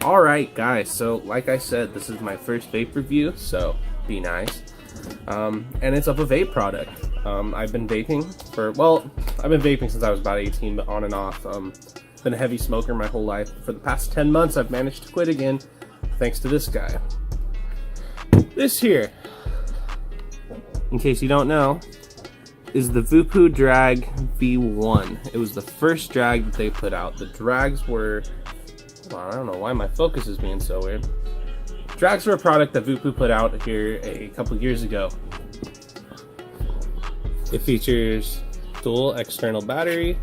Alright guys, so like I said, this is my first vape review, so be nice. And it's of a vape product. I've been vaping since I was about 18, but on and off. Been a heavy smoker my whole life. For the past 10 months I've managed to quit again, thanks to this guy. This here, in case you don't know, is the Voopoo Drag V1. It was the first drag that they put out. The drags were... well, I don't know why my focus is being so weird. Drags were a product that Voopoo put out here a couple years ago. It features dual external battery.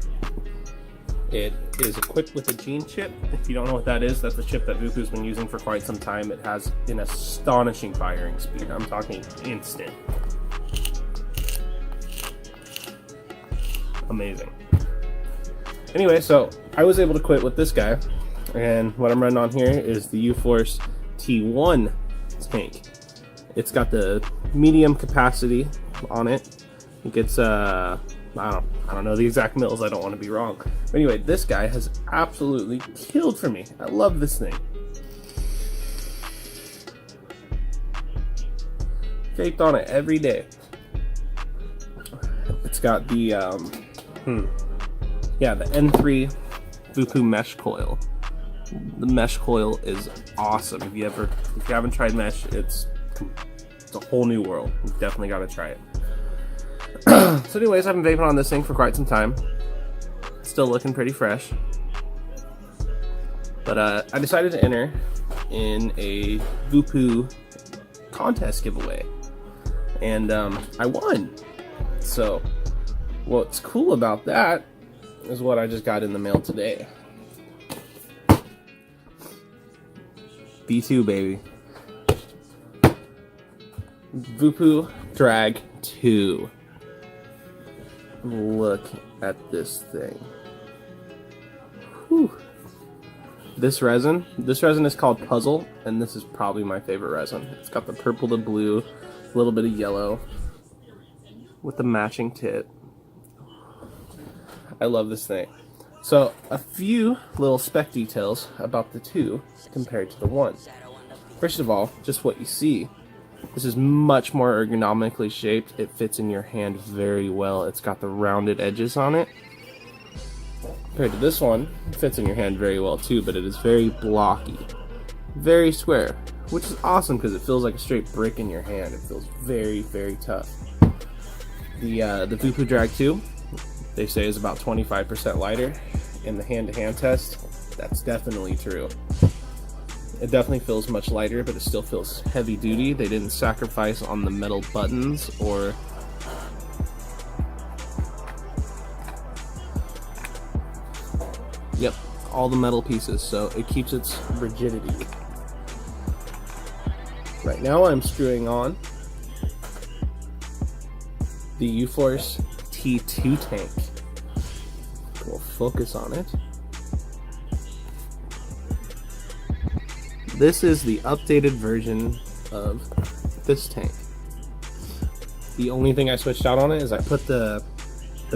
It is equipped with a gene chip. If you don't know what that is, that's a chip that Voopoo's been using for quite some time. It has an astonishing firing speed. I'm talking instant. Amazing. Anyway, so I was able to quit with this guy. And what I'm running on here is the U-Force T1 tank. It's got the medium capacity on it. It gets, I don't know the exact mils, I don't want to be wrong. But anyway, this guy has absolutely killed for me. I love this thing. Vaped on it every day. It's got the, the N3 Voopoo mesh coil. The mesh coil is awesome. If you haven't tried mesh, it's a whole new world. You've definitely got to try it. So anyways, I've been vaping on this thing for quite some time. It's still looking pretty fresh. But I decided to enter in a Voopoo contest giveaway. And I won. So what's cool about that is what I just got in the mail today. B2, baby. Voopoo Drag 2. Look at this thing. Whew. This resin is called Puzzle, and this is probably my favorite resin. It's got the purple to blue, a little bit of yellow, with the matching tip. I love this thing. So, a few little spec details about the two compared to the one. First of all, just what you see. This is much more ergonomically shaped. It fits in your hand very well. It's got the rounded edges on it. Compared to this one, it fits in your hand very well too, but it is very blocky. Very square, which is awesome because it feels like a straight brick in your hand. It feels very, very tough. The Voopoo Drag 2, they say is about 25% lighter. In the hand-to-hand test, that's definitely true. It definitely feels much lighter, but it still feels heavy duty. They didn't sacrifice on the metal buttons or all the metal pieces, so it keeps its rigidity. Right now I'm screwing on the U-Force T2 tank. We'll focus on it. This is the updated version of this tank. The only thing I switched out on it is I put the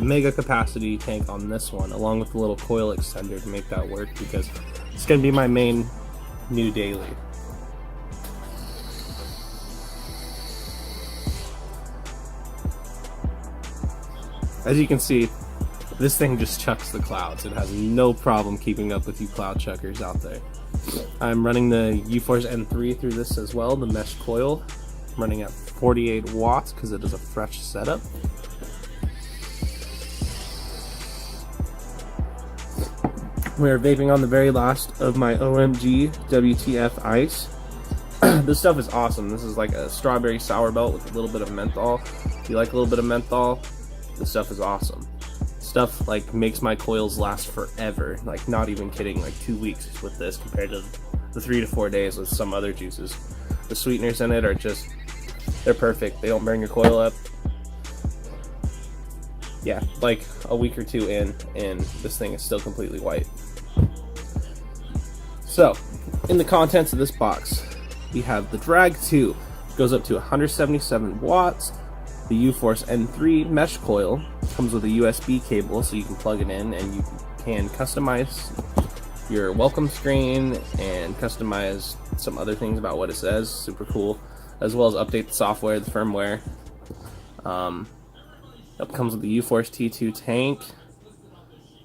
mega capacity tank on this one, along with the little coil extender to make that work, because it's going to be my main new daily. As you can see, this thing just chucks the clouds. It has no problem keeping up with you cloud chuckers out there. I'm running the U-Force N3 through this as well, the mesh coil. I'm running at 48 watts because it is a fresh setup. We're vaping on the very last of my OMG WTF ice. This stuff is awesome. This is like a strawberry sour belt with a little bit of menthol. If you like a little bit of menthol, this stuff is awesome. Stuff like makes my coils last forever. Like, not even kidding, like 2 weeks with this compared to the 3 to 4 days with some other juices. The sweeteners in it are just, they're perfect. They don't burn your coil up. Yeah, like a week or two in, and this thing is still completely white. So, in the contents of this box, we have the Drag 2, goes up to 177 watts. The U-Force N3 mesh coil comes with a USB cable, so you can plug it in and you can customize your welcome screen and customize some other things about what it says. Super cool. As well as update the software, the firmware. It comes with the U-Force T2 tank.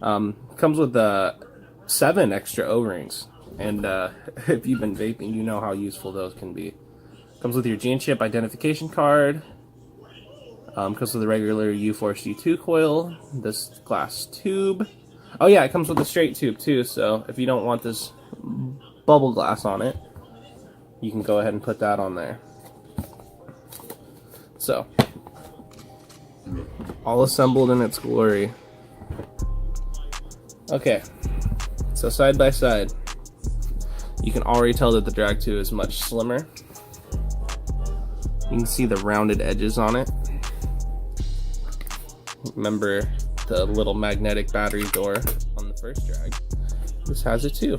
Comes with 7 extra O-rings. And if you've been vaping, you know how useful those can be. Comes with your gene chip identification card. Comes with the regular U-Force G2 coil. This glass tube. Oh yeah, it comes with a straight tube too, so if you don't want this bubble glass on it, you can go ahead and put that on there. So, all assembled in its glory. Okay, so side by side, you can already tell that the Drag 2 is much slimmer. You can see the rounded edges on it. Remember the little magnetic battery door on the first Drag? This has it too.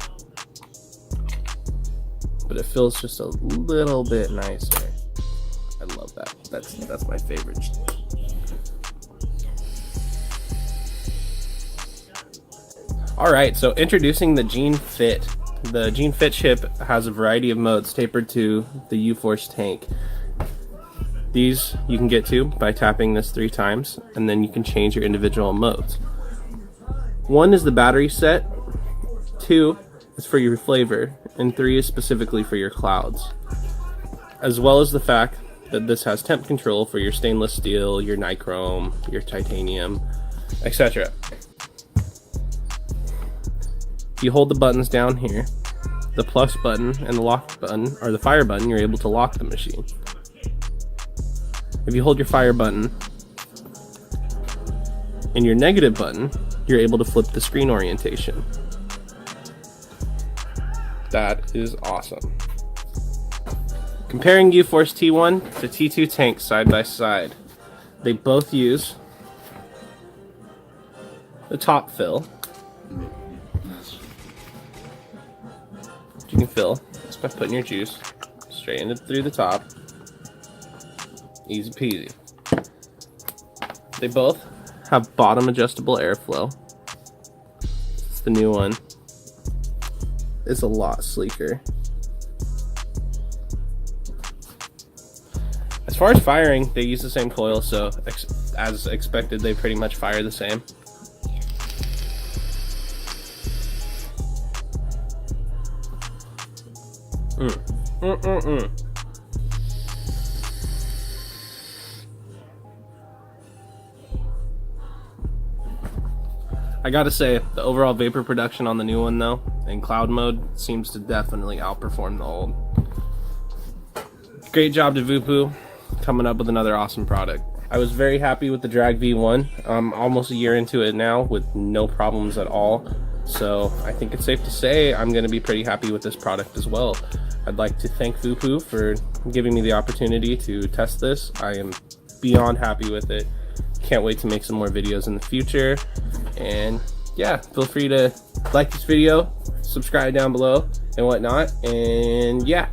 But it feels just a little bit nicer. I love that. That's my favorite. Alright, so introducing the Gene Fit. The Gene Fit chip has a variety of modes tapered to the U-Force tank. These you can get to by tapping this 3 times, and then you can change your individual modes. 1 is the battery set, 2 is for your flavor, and 3 is specifically for your clouds. As well as the fact that this has temp control for your stainless steel, your nichrome, your titanium, etc. If you hold the buttons down here, the plus button and the lock button, or the fire button, you're able to lock the machine. If you hold your fire button and your negative button, you're able to flip the screen orientation. That is awesome. Comparing U-Force T1 to T2 tanks side by side, they both use the top fill. You can fill just by putting your juice straight in through the top. Easy peasy. They both have bottom adjustable airflow. It's the new one. It's a lot sleeker. As far as firing, they use the same coil, so as expected, they pretty much fire the same. I gotta say, the overall vapor production on the new one though, in cloud mode, seems to definitely outperform the old. Great job to Voopoo, coming up with another awesome product. I was very happy with the Drag V1. I'm almost a year into it now with no problems at all. So I think it's safe to say I'm gonna be pretty happy with this product as well. I'd like to thank Voopoo for giving me the opportunity to test this. I am beyond happy with it. Can't wait to make some more videos in the future. And yeah, feel free to like this video, subscribe down below and whatnot. And yeah.